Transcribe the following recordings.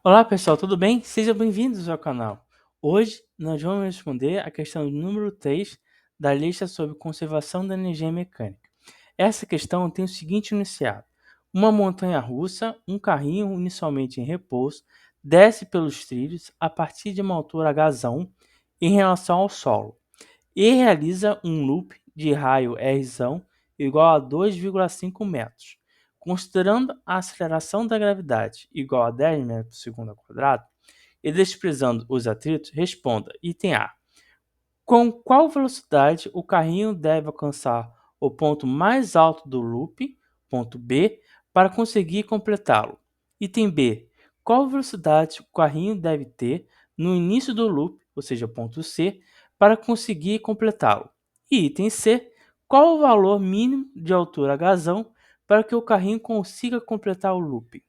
Olá pessoal, tudo bem? Sejam bem-vindos ao canal. Hoje nós vamos responder a questão número 3 da lista sobre conservação da energia mecânica. Essa questão tem o seguinte enunciado: uma montanha-russa, um carrinho inicialmente em repouso, desce pelos trilhos a partir de uma altura H em relação ao solo e realiza um loop de raio R igual a 2,5 metros. Considerando a aceleração da gravidade igual a 10 metros por segundo ao quadrado e desprezando os atritos, responda: item A. Com qual velocidade o carrinho deve alcançar o ponto mais alto do loop, ponto B, para conseguir completá-lo? Item B. Qual velocidade o carrinho deve ter no início do loop, ou seja, ponto C, para conseguir completá-lo? E item C. Qual o valor mínimo de altura H para que o carrinho consiga completar o loop?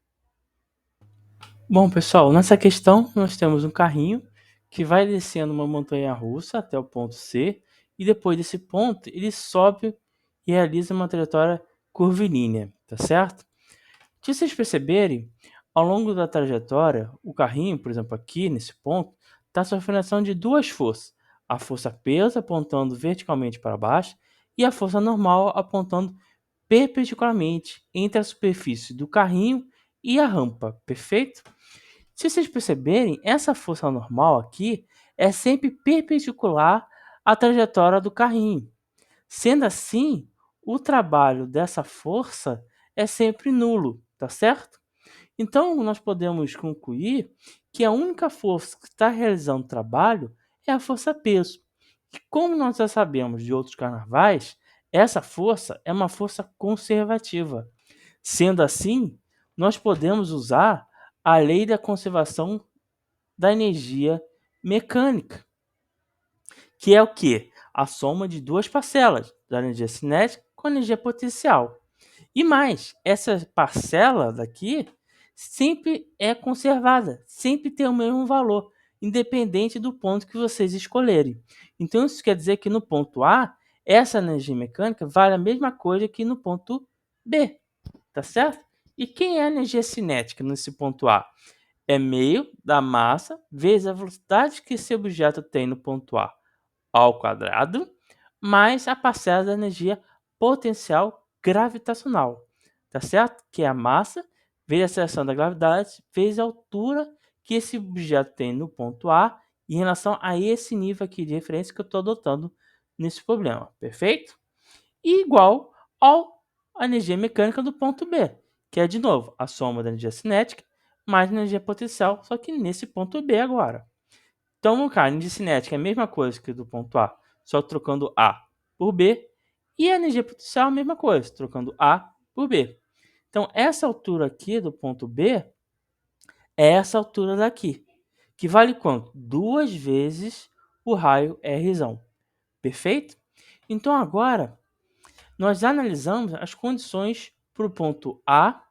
Bom, pessoal, nessa questão nós temos um carrinho que vai descendo uma montanha russa até o ponto C e depois desse ponto ele sobe e realiza uma trajetória curvilínea, tá certo? Se vocês perceberem, ao longo da trajetória, o carrinho, por exemplo, aqui nesse ponto, está sofrendo ação de duas forças: a força peso apontando verticalmente para baixo e a força normal apontando perpendicularmente entre a superfície do carrinho e a rampa, perfeito? Se vocês perceberem, essa força normal aqui é sempre perpendicular à trajetória do carrinho. Sendo assim, o trabalho dessa força é sempre nulo, tá certo? Então, nós podemos concluir que a única força que está realizando o trabalho é a força peso. E como nós já sabemos de outros carnavais, essa força é uma força conservativa. Sendo assim, nós podemos usar a lei da conservação da energia mecânica, que é o que? A soma de duas parcelas, da energia cinética com a energia potencial. E mais, essa parcela daqui sempre é conservada, sempre tem o mesmo valor, independente do ponto que vocês escolherem. Então, isso quer dizer que no ponto A, essa energia mecânica vale a mesma coisa que no ponto B, tá certo? E quem é a energia cinética nesse ponto A? É meio da massa vezes a velocidade que esse objeto tem no ponto A ao quadrado, mais a parcela da energia potencial gravitacional, tá certo? Que é a massa vezes a aceleração da gravidade vezes a altura que esse objeto tem no ponto A em relação a esse nível aqui de referência que eu estou adotando nesse problema, perfeito? E igual à energia mecânica do ponto B, que é de novo a soma da energia cinética mais energia potencial, só que nesse ponto B agora. Então, cara, a energia cinética é a mesma coisa que do ponto A, só trocando A por B. E a energia potencial é a mesma coisa, trocando A por B. Então, essa altura aqui do ponto B é essa altura daqui, que vale quanto? Duas vezes o raio R. Perfeito? Então, agora, nós analisamos as condições para o ponto A.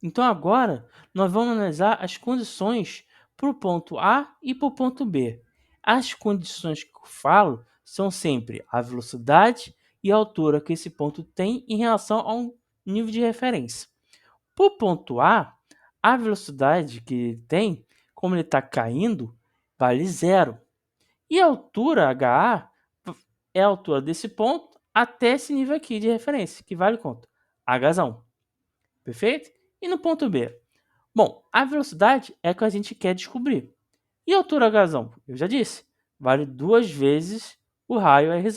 Então, agora, nós vamos analisar as condições para o ponto A e para o ponto B. As condições que eu falo são sempre a velocidade e a altura que esse ponto tem em relação a um nível de referência. Para o ponto a velocidade que ele tem, como ele está caindo, vale zero. E a altura HA é a altura desse ponto até esse nível aqui de referência, que vale quanto? H. Perfeito? E no ponto B? Bom, a velocidade é que a gente quer descobrir. E a altura H? Eu já disse, vale duas vezes o raio R.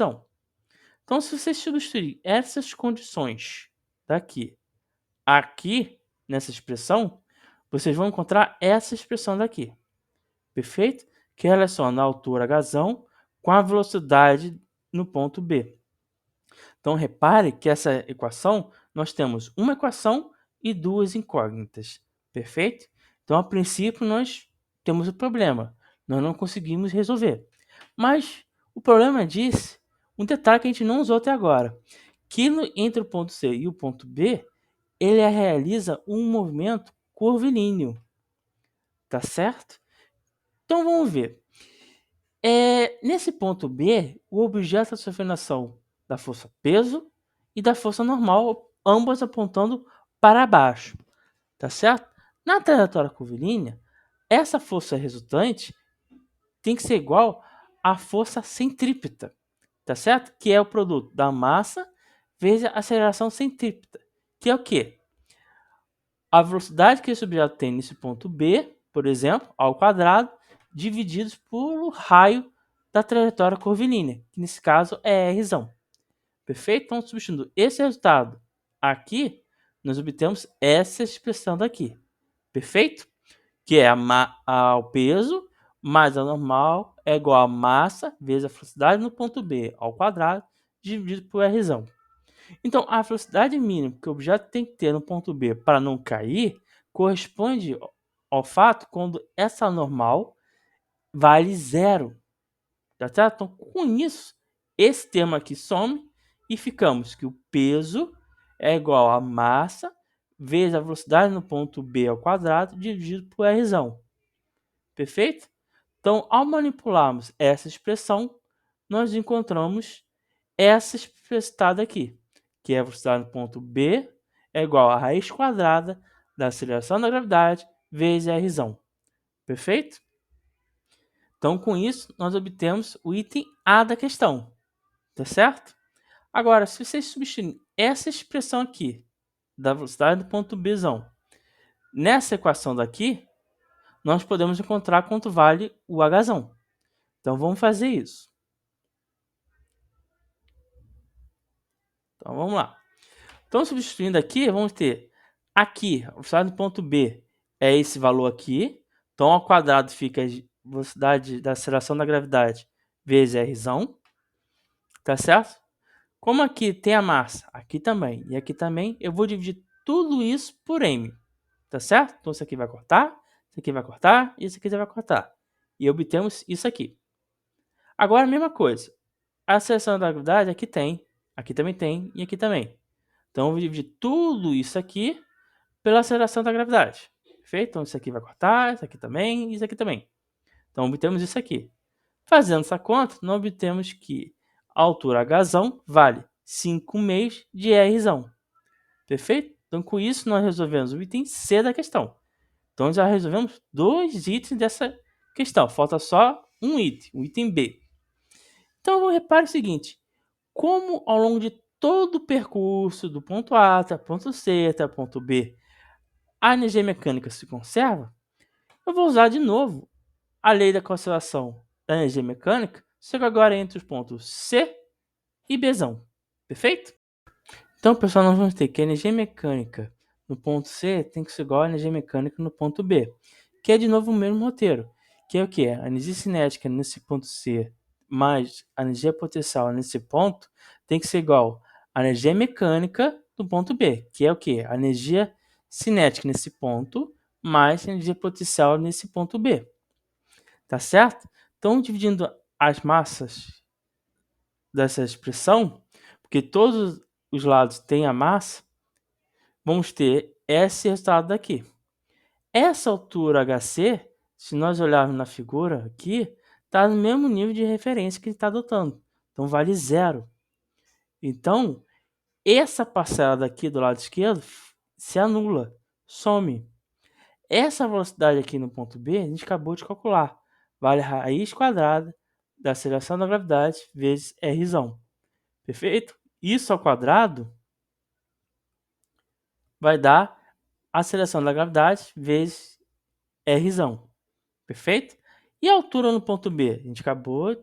Então, se você substituir essas condições daqui, aqui, nessa expressão, vocês vão encontrar essa expressão daqui. Perfeito? Que relaciona a altura H com a velocidade no ponto B. Então, repare que essa equação, nós temos uma equação e duas incógnitas. Perfeito? Então, a princípio, nós temos o problema. Nós não conseguimos resolver. Mas o problema diz um detalhe que a gente não usou até agora. Que entre o ponto C e o ponto B, ele realiza um movimento curvilíneo. Tá certo? Então, vamos ver. Nesse ponto B, o objeto está sofrendo ação da força peso e da força normal, ambas apontando para baixo. tá certo? Na trajetória curvilínea, essa força resultante tem que ser igual à força centrípeta, tá certo? Que é o produto da massa vezes a aceleração centrípeta, que é o quê? A velocidade que esse objeto tem nesse ponto B, por exemplo, ao quadrado, divididos por raio da trajetória curvilínea, que nesse caso é R. Perfeito? Então, substituindo esse resultado aqui, nós obtemos essa expressão daqui. Perfeito? Que é o peso mais a normal é igual a massa vezes a velocidade no ponto B ao quadrado dividido por R. Então, a velocidade mínima que o objeto tem que ter no ponto B para não cair corresponde ao fato quando essa normal vale zero. Tá certo? Então, com isso, esse termo aqui some e ficamos que o peso é igual a massa vezes a velocidade no ponto B ao quadrado dividido por R. Perfeito? Então, ao manipularmos essa expressão, nós encontramos essa expressão aqui, que é a velocidade no ponto B é igual a raiz quadrada da aceleração da gravidade vezes R. Perfeito? Então, com isso, nós obtemos o item A da questão, tá certo? Agora, se vocês substituírem essa expressão aqui, da velocidade do ponto B, nessa equação daqui, nós podemos encontrar quanto vale o H. Então, vamos fazer isso. Então, vamos lá. Então, substituindo aqui, vamos ter aqui, a velocidade do ponto B é esse valor aqui. Então, ao quadrado fica a velocidade da aceleração da gravidade vezes R, tá certo? Como aqui tem a massa, aqui também e aqui também, eu vou dividir tudo isso por m, tá certo? Então, isso aqui vai cortar, isso aqui vai cortar e isso aqui vai cortar. E obtemos isso aqui. Agora, a mesma coisa. A aceleração da gravidade aqui também tem e aqui também. Então, eu vou dividir tudo isso aqui pela aceleração da gravidade. Perfeito? Então, isso aqui vai cortar, isso aqui também e isso aqui também. Então, obtemos isso aqui. Fazendo essa conta, nós obtemos que a altura H vale 5 meios de R. Perfeito? Então, com isso, nós resolvemos o item C da questão. Então, já resolvemos 2 itens dessa questão. Falta só um item, o item B. Então, repare o seguinte. Como ao longo de todo o percurso, do ponto A até o ponto C até o ponto B, a energia mecânica se conserva, eu vou usar de novo a lei da conservação da energia mecânica, só que agora entre os pontos C e B. Perfeito? Então, pessoal, nós vamos ter que a energia mecânica no ponto C tem que ser igual à energia mecânica no ponto B, que é de novo o mesmo roteiro, que é o que? A energia cinética nesse ponto C mais a energia potencial nesse ponto tem que ser igual à energia mecânica do ponto B, que é o que? A energia cinética nesse ponto mais a energia potencial nesse ponto B. Tá certo? Então, dividindo as massas dessa expressão, porque todos os lados têm a massa, vamos ter esse resultado daqui. Essa altura HC, se nós olharmos na figura aqui, está no mesmo nível de referência que ele está adotando. Então, vale zero. Então, essa parcela daqui do lado esquerdo se anula, some. Essa velocidade aqui no ponto B, a gente acabou de calcular. Vale a raiz quadrada da aceleração da gravidade vezes R. Perfeito? Isso ao quadrado vai dar a aceleração da gravidade vezes R. Perfeito? E a altura no ponto B? A gente acabou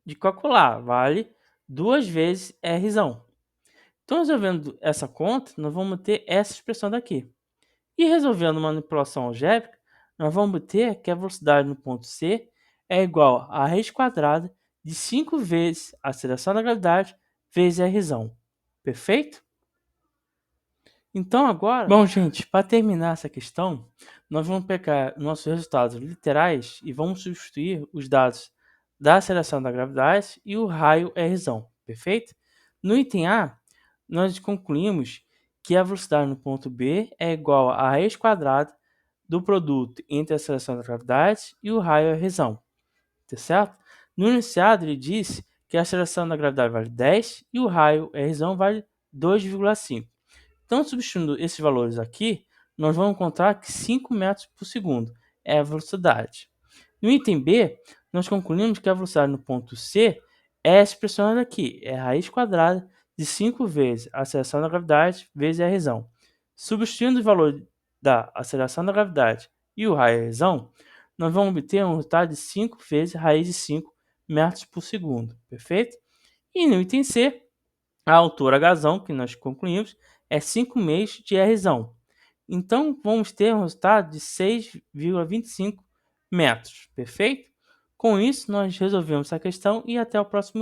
de calcular. Vale 2 vezes R. Então, resolvendo essa conta, nós vamos ter essa expressão daqui. E resolvendo manipulação algébrica, nós vamos ter que a velocidade no ponto C é igual a raiz quadrada de 5 vezes a aceleração da gravidade vezes R. Perfeito? Então agora, bom gente, para terminar essa questão, nós vamos pegar nossos resultados literais e vamos substituir os dados da aceleração da gravidade e o raio R. Perfeito? No item A, nós concluímos que a velocidade no ponto B é igual a raiz quadrada do produto entre a aceleração da gravidade e o raio R. Tá certo? No enunciado, ele disse que a aceleração da gravidade vale 10 e o raio R vale 2,5. Então, substituindo esses valores aqui, nós vamos encontrar que 5 metros por segundo é a velocidade. No item B, nós concluímos que a velocidade no ponto C é expressão aqui, é a raiz quadrada de 5 vezes a aceleração da gravidade vezes a razão. Substituindo o valor da aceleração da gravidade e o raio da razão, nós vamos obter um resultado de 5 vezes raiz de 5 metros por segundo, perfeito? E no item C, a altura razão, que nós concluímos, é 5 meios de r razão. Então, vamos ter um resultado de 6,25 metros, perfeito? Com isso, nós resolvemos essa questão e até o próximo vídeo.